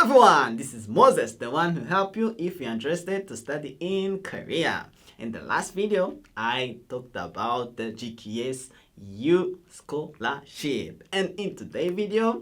everyone, this is Moses, the one who help you if you're interested to study in Korea. In the last video, I talked about the GKS-U scholarship. And in today's video,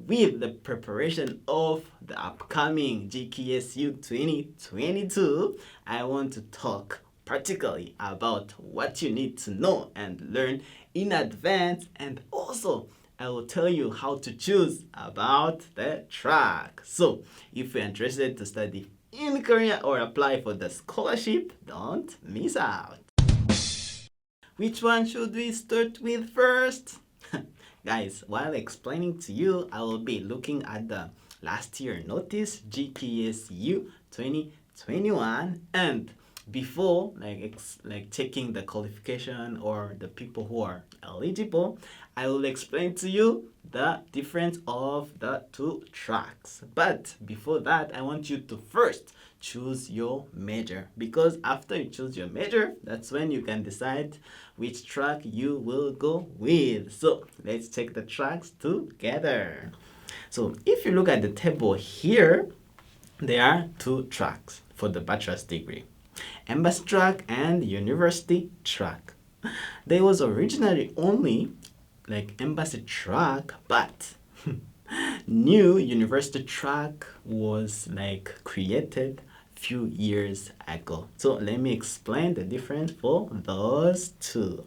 with the preparation of the upcoming GKS-U 2022, I want to talk particularly about what you need to know and learn in advance, and also I will tell you how to choose about the track. So if you're interested to study in Korea or apply for the scholarship, don't miss out. Which one should we start with first? Guys, while explaining to you, I will be looking at the last year notice GKS-U 2021, and before checking the qualification or the people who are eligible, I will explain to you the difference of the two tracks. But before that, I want you to first choose your major, because after you choose your major, that's when you can decide which track you will go with. So let's check the tracks together. So if you look at the table here, there are two tracks for the bachelor's degree: embassy track and university track. There was originally only embassy track, but new university track was created few years ago. So let me explain the difference for those two.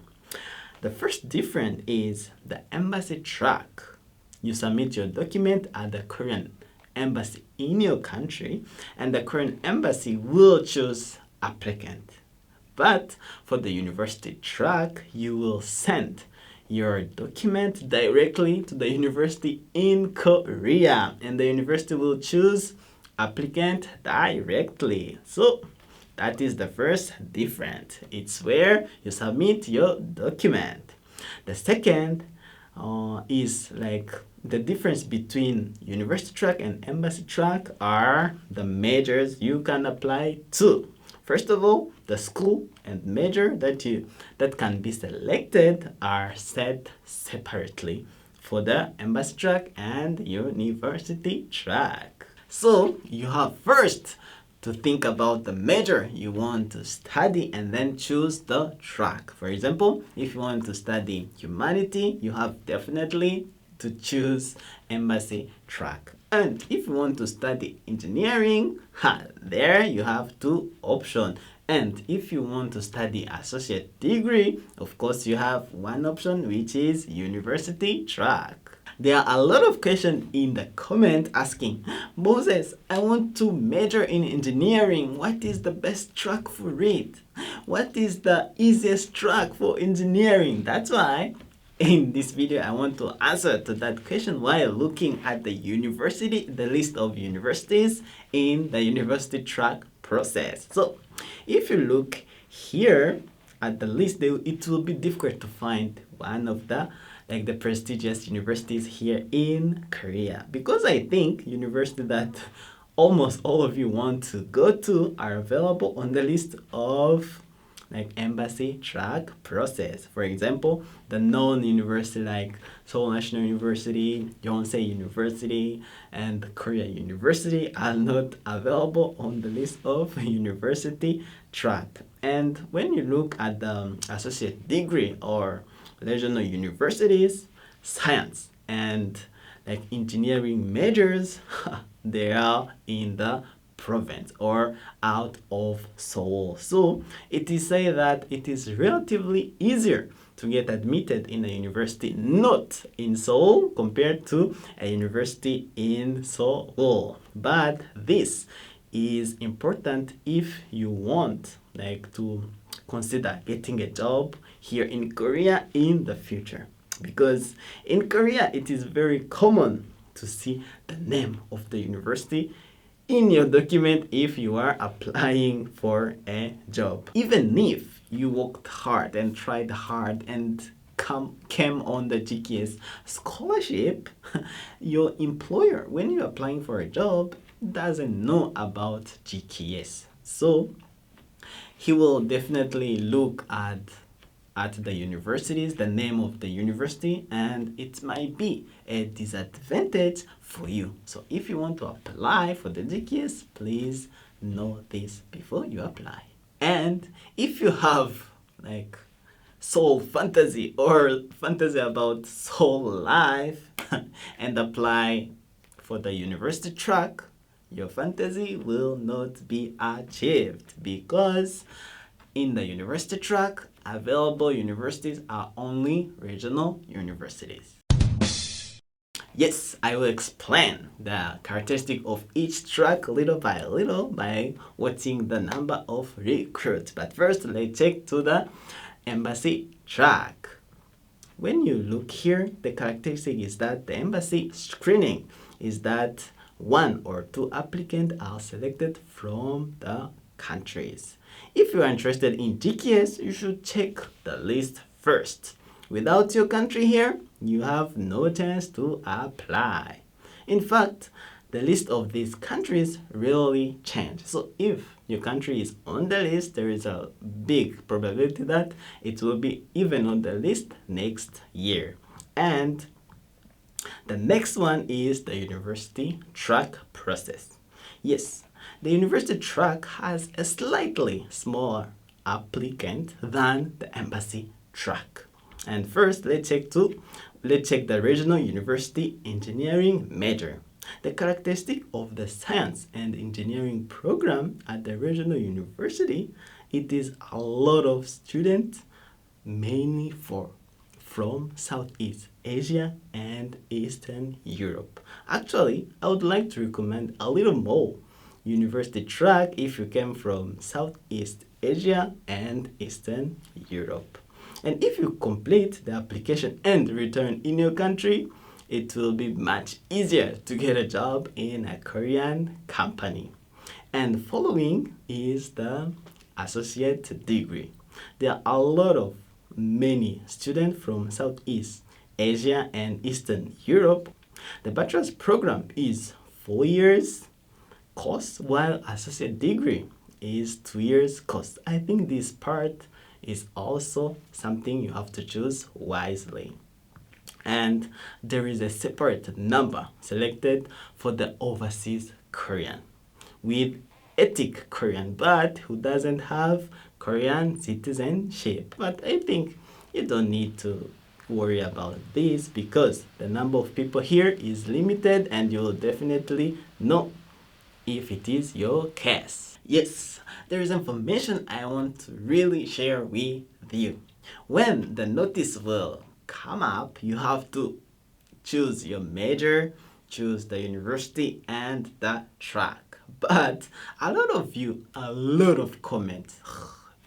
The first difference is the embassy track. You submit your document at the Korean embassy in your country, and the Korean embassy will choose applicant. But for the university track, you will send your document directly to the university in Korea, and the university will choose applicant directly. So that is the first difference. It's where you submit your document. The second is the difference between university track and embassy track are the majors you can apply to. First of all, the school and major that can be selected are set separately for the embassy track and university track. So you have first to think about the major you want to study and then choose the track. For example, if you want to study humanity, you have definitely to choose embassy track. And if you want to study engineering, there you have two options. And if you want to study associate degree, of course you have one option, which is university track. There are a lot of questions in the comment asking, Moses, I want to major in engineering. What is the best track for it? What is the easiest track for engineering? That's why in this video, I want to answer to that question while looking at the list of universities in the university track process. So if you look here at the list, it will be difficult to find one of the prestigious universities here in Korea, because I think university that almost all of you want to go to are available on the list of embassy track process. For example, the known university like Seoul National University, Yonsei University, and Korea University are not available on the list of university track. And when you look at the associate degree or regional universities, science and engineering majors, they are in the province or out of Seoul. So it is said that it is relatively easier to get admitted in a university not in Seoul compared to a university in Seoul. But this is important if you want to consider getting a job here in Korea in the future, because in Korea it is very common to see the name of the university in your document if you are applying for a job. Even if you worked hard and tried hard and came on the GKS scholarship, your employer, when you're applying for a job, doesn't know about GKS. So he will definitely look at at the universities, the name of the university, and it might be a disadvantage for you. So if you want to apply for the GKS, please know this before you apply. And if you have like soul fantasy or fantasy about soul life and apply for the university track, your fantasy will not be achieved because in the university track, available universities are only regional universities. Yes, I will explain the characteristic of each track little by little by watching the number of recruits. But first, let's check to the embassy track. When you look here, the characteristic is that the embassy screening is that 1 or 2 applicants are selected from the countries. If you are interested in GKS, you should check the list first. Without your country here, you have no chance to apply. In fact, the list of these countries really change. So if your country is on the list, there is a big probability that it will be even on the list next year. And the next one is the university track process. Yes, the university track has a slightly smaller applicant than the embassy track. And first, let's check the regional university engineering major. The characteristic of the science and engineering program at the regional university, it is a lot of students, mainly from Southeast Asia and Eastern Europe. Actually, I would like to recommend a little more university track if you came from Southeast Asia and Eastern Europe. And if you complete the application and return in your country, it will be much easier to get a job in a Korean company. And following is the associate degree. There are a lot of many students from Southeast Asia and Eastern Europe. The bachelor's program is 4 years course, while associate degree is 2 years course. I think this part is also something you have to choose wisely. And there is a separate number selected for the overseas Korean with ethnic Korean, but who doesn't have Korean citizenship. But I think you don't need to worry about this because the number of people here is limited and you'll definitely know if it is your case. Yes, there is information I want to really share with you. When the notice will come up, you have to choose your major, choose the university and the track. But a lot of comments,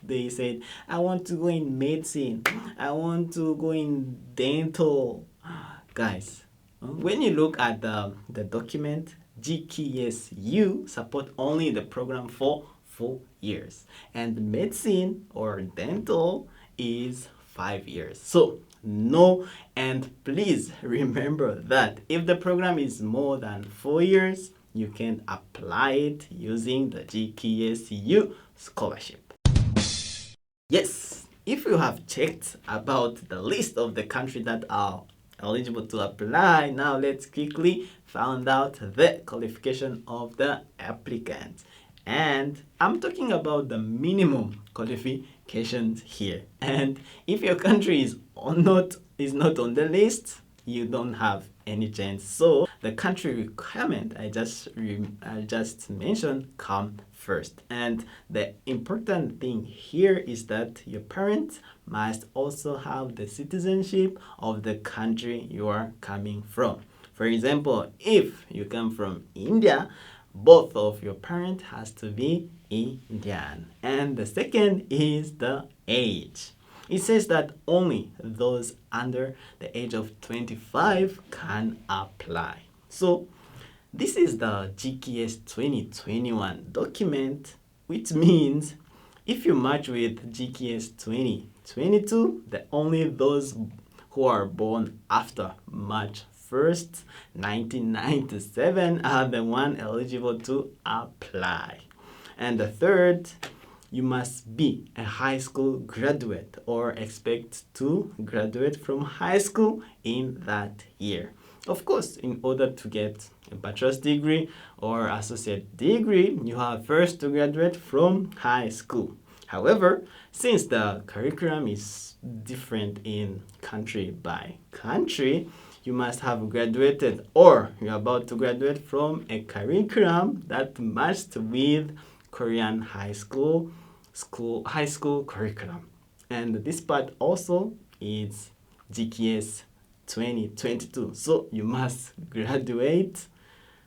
they said, I want to go in medicine, I want to go in dental. Guys, when you look at the document, GKSU support only the program for 4 years and medicine or dental is 5 years. So no, and please remember that if the program is more than 4 years, you can apply it using the GKSU scholarship. Yes, if you have checked about the list of the countries that are eligible to apply, now let's quickly find out the qualification of the applicant. And I'm talking about the minimum qualifications here. And if your country is not on the list, you don't have any chance. So the country requirement I just mentioned come first. And the important thing here is that your parents must also have the citizenship of the country you are coming from. For example, if you come from India, both of your parents has to be Indian. And the second is the age. It says that only those under the age of 25 can apply. So this is the GKS 2021 document, which means if you match with GKS 2022, only those who are born after March 1st, 1997 are the one eligible to apply. And the third, you must be a high school graduate or expect to graduate from high school in that year. Of course, in order to get a bachelor's degree or associate degree, you have first to graduate from high school. However, since the curriculum is different in country by country, you must have graduated or you're about to graduate from a curriculum that matched with Korean high school curriculum. And this part also is GKS 2022. So you must graduate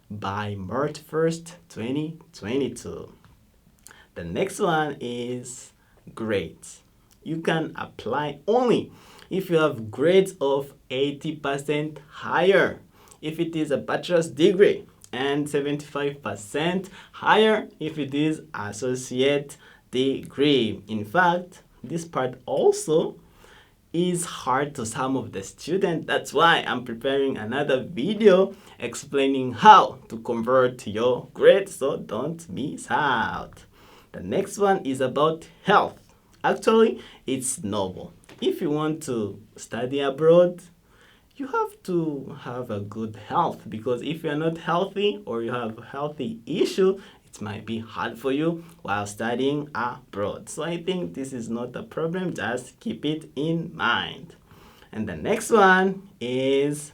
by March 1st, 2022. The next one is grades. You can apply only if you have grades of 80% higher if it is a bachelor's degree and 75% higher if it is associate degree. In fact, this part also is hard to some of the students. That's why I'm preparing another video explaining how to convert your grades, so don't miss out. The next one is about health. Actually, it's noble. If you want to study abroad, you have to have a good health, because if you're not healthy or you have a healthy issue, it might be hard for you while studying abroad. So I think this is not a problem, just keep it in mind. And the next one is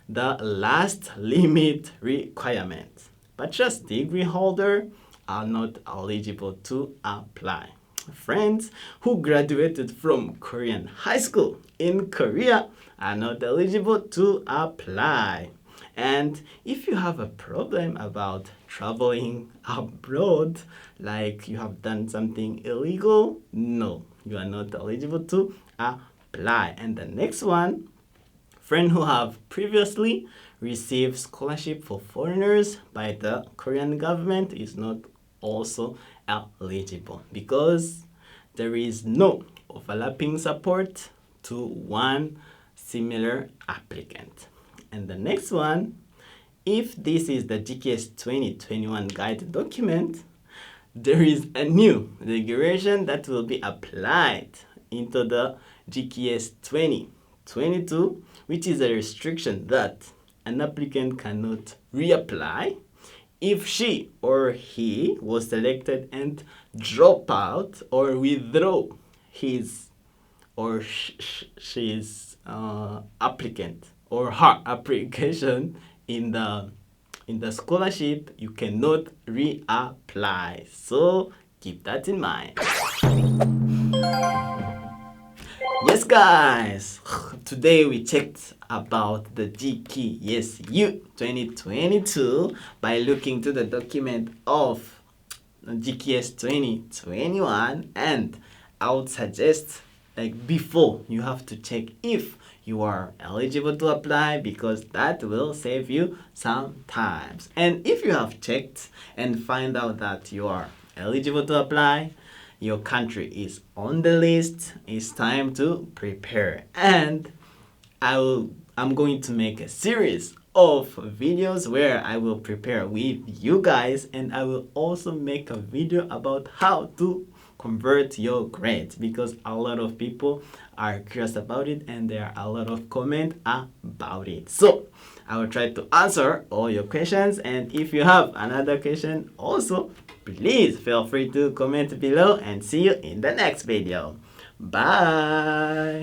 the last limit requirement. Bachelor's degree holder are not eligible to apply. Friends who graduated from Korean high school in Korea are not eligible to apply. And if you have a problem about traveling abroad, like you have done something illegal, no, you are not eligible to apply. And the next one, friends who have previously received scholarship for foreigners by the Korean government is not also eligible, because there is no overlapping support to one similar applicant. And the next one, if this is the GKS 2021 guide document, there is a new regulation that will be applied into the GKS 2022, which is a restriction that an applicant cannot reapply if she or he was selected and drop out or withdraw his or she's applicant or her application in the scholarship. You cannot reapply. So keep that in mind. Yes, guys, today we checked about the GKSU 2022 by looking to the document of GKS 2021, and I would suggest, like before, you have to check if you are eligible to apply, because that will save you some times. And if you have checked and find out that you are eligible to apply, your country is on the list, it's time to prepare. And I'm going to make a series of videos where I will prepare with you guys, and I will also make a video about how to convert your grades, because a lot of people are curious about it and there are a lot of comments about it. So I will try to answer all your questions, and if you have another question also, please feel free to comment below, and see you in the next video. Bye.